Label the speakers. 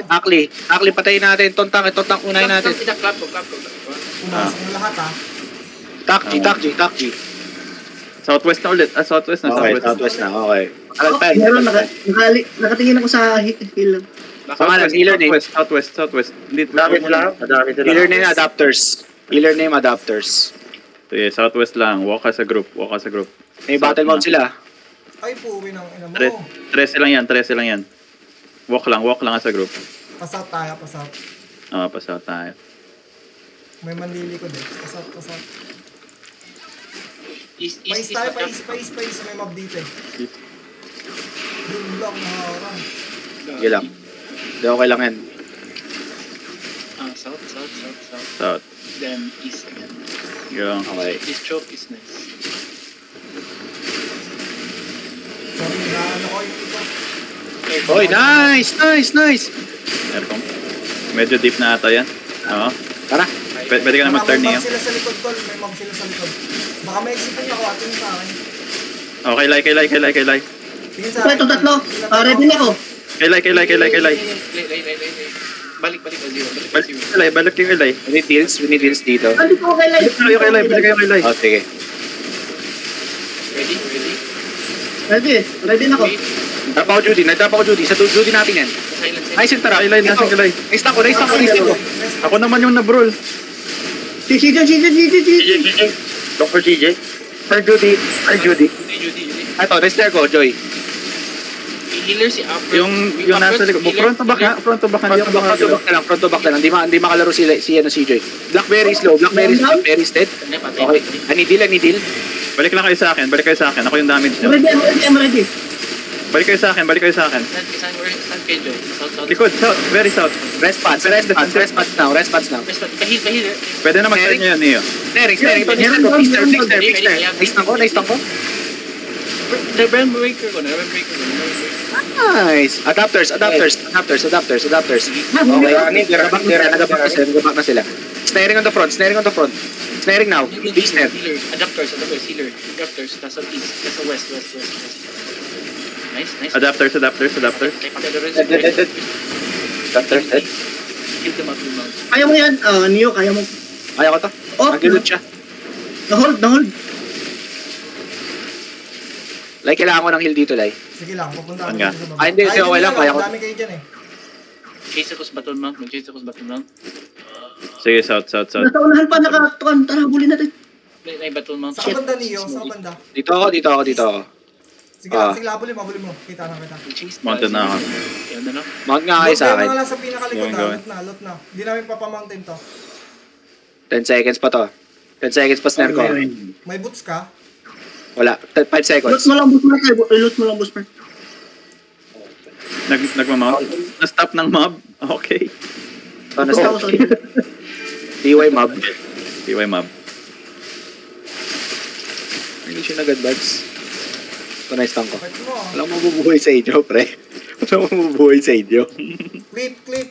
Speaker 1: Akli, patayin natin. Tontang unahin natin.
Speaker 2: Clap ko.
Speaker 3: Pumasok na lahat ha.
Speaker 1: Takji.
Speaker 4: Southwest na ulit. Southwest na.
Speaker 1: Okay,
Speaker 4: Southwest.
Speaker 1: southwest na. Okay.
Speaker 5: Meron, nakatingin ako sa hill.
Speaker 4: Southwest,
Speaker 1: Healer name.
Speaker 4: Southwest. Hindi,
Speaker 6: Madami sila.
Speaker 1: Healer name adapters.
Speaker 4: Sige, Southwest lang. Walk as a group.
Speaker 1: May battle mode sila.
Speaker 3: Ay, puwi ng ina mo.
Speaker 4: 13 lang yan. Walk lang as a group.
Speaker 3: Pasout tayo, pasout.
Speaker 4: Pasaw tayo.
Speaker 3: May manlili ko din. Pasout.
Speaker 2: East
Speaker 3: Pais tayo, pais. May mob dito eh. Yun lang, naharang.
Speaker 1: Sige lang. Hindi, okay lang yan.
Speaker 2: South.
Speaker 4: South.
Speaker 2: Then east.
Speaker 4: Yung.
Speaker 1: Okay.
Speaker 2: This choke is nice.
Speaker 3: Sorry, naano ko yung ito.
Speaker 1: Oy, nice!
Speaker 4: Aircom. Medyo deep na ata yan. Oo.
Speaker 1: Tara.
Speaker 4: Pwede ka na mag-turn
Speaker 3: May
Speaker 4: niyo.
Speaker 3: mob sila sa likod, tol. May mob sila sa likod. Baka may exitin ako, atin sa akin.
Speaker 4: Okay, kay Lai.
Speaker 3: Tingin sa
Speaker 5: Ito, tatlo. Ready na ako.
Speaker 4: Kay Lai.
Speaker 2: Lay. Balik ko zero.
Speaker 4: Balik yung kay Lai.
Speaker 1: We need deals dito.
Speaker 5: Andi ko kay Lai.
Speaker 4: Balik kayo kay Lai.
Speaker 1: Oh, sige.
Speaker 2: Ready?
Speaker 5: Ready na ako.
Speaker 1: Nagtapa ko Judy. Sa Judy natin yan.
Speaker 2: Silence.
Speaker 1: Nice yung tara.
Speaker 4: Kay Lai, nasa kay Lai.
Speaker 1: Nice ko.
Speaker 4: Ako naman yung nabrol.
Speaker 5: Si Jan.
Speaker 6: Dr. GJ.
Speaker 1: Sir Judy.
Speaker 2: Judy.
Speaker 1: Ito, restore ko, Joy.
Speaker 2: Healer si upper.
Speaker 4: Yung nasa likod. Front to back nga. Front to back.
Speaker 1: Front to back na lang. Hindi makalaro si CJ. Blackberry is low. Blackberry is dead. Okay. I need deal.
Speaker 4: Balik lang kayo sa akin. Ako yung damage niya.
Speaker 5: I'm ready.
Speaker 4: Balik kayo sa akin.
Speaker 2: Saan kay Joy? South.
Speaker 4: Likod, south. Very south.
Speaker 1: Response now.
Speaker 2: Kahil.
Speaker 4: Pwede na mag-turn nyo yun, Neo.
Speaker 1: Snaring. Nice lang ko.
Speaker 2: Rebel breaker ko.
Speaker 1: Nice. Adapters. Okay. Nagabak na sila. Snaring on the front. Snaring now. Big snare.
Speaker 2: Healer. Adapters. Healer. Adapters. Nasa east. Nasa west. Nice.
Speaker 4: Adapters.
Speaker 1: Adapters dead.
Speaker 2: Kill them up yung mount.
Speaker 5: Kaya mo yan, Neo, kaya mo.
Speaker 1: Kaya ko to.
Speaker 5: Oh,
Speaker 1: Nag-loot siya.
Speaker 5: na-hold.
Speaker 1: Like, kailangan ko ng heal dito, Lai.
Speaker 3: Sige lang, pupunta
Speaker 4: Saan ka?
Speaker 3: sa baba.
Speaker 1: Hindi, okay lang, kaya ko.
Speaker 3: Dami kayo dyan eh.
Speaker 2: Chase ako sa battle mount. Mag-chase ako sa battle mount.
Speaker 4: Sige, south.
Speaker 5: Nasa unahan pa, nakatukan. Tara, bulin natin.
Speaker 2: May battle mount.
Speaker 3: Sa banda niyo, sa banda.
Speaker 1: Dito ako.
Speaker 3: Sige lang, habulin mo. Kita na.
Speaker 4: Mountain na ako.
Speaker 2: Yan na.
Speaker 1: Mount nga kayo sa
Speaker 3: Loot
Speaker 1: akin.
Speaker 3: na lang sa pinakalikod
Speaker 4: Going,
Speaker 3: ha.
Speaker 4: going.
Speaker 3: Lot na. Hindi namin papamountain to.
Speaker 1: 10 seconds pa to. 10 seconds pa snare ko.
Speaker 3: May boots ka?
Speaker 1: Wala. 5 seconds.
Speaker 5: Loot mo lang, boss man.
Speaker 4: Nagmamount? Na-stop ng mob? Okay.
Speaker 1: Ito, na-stop. TY mob.
Speaker 4: TY mob.
Speaker 1: Hindi siya nag-advance. Ito na istang ko.
Speaker 3: Fight mo ah.
Speaker 1: Walang mabubuhay sa inyo, pre. Walang mabubuhay sa inyo.
Speaker 3: Clip.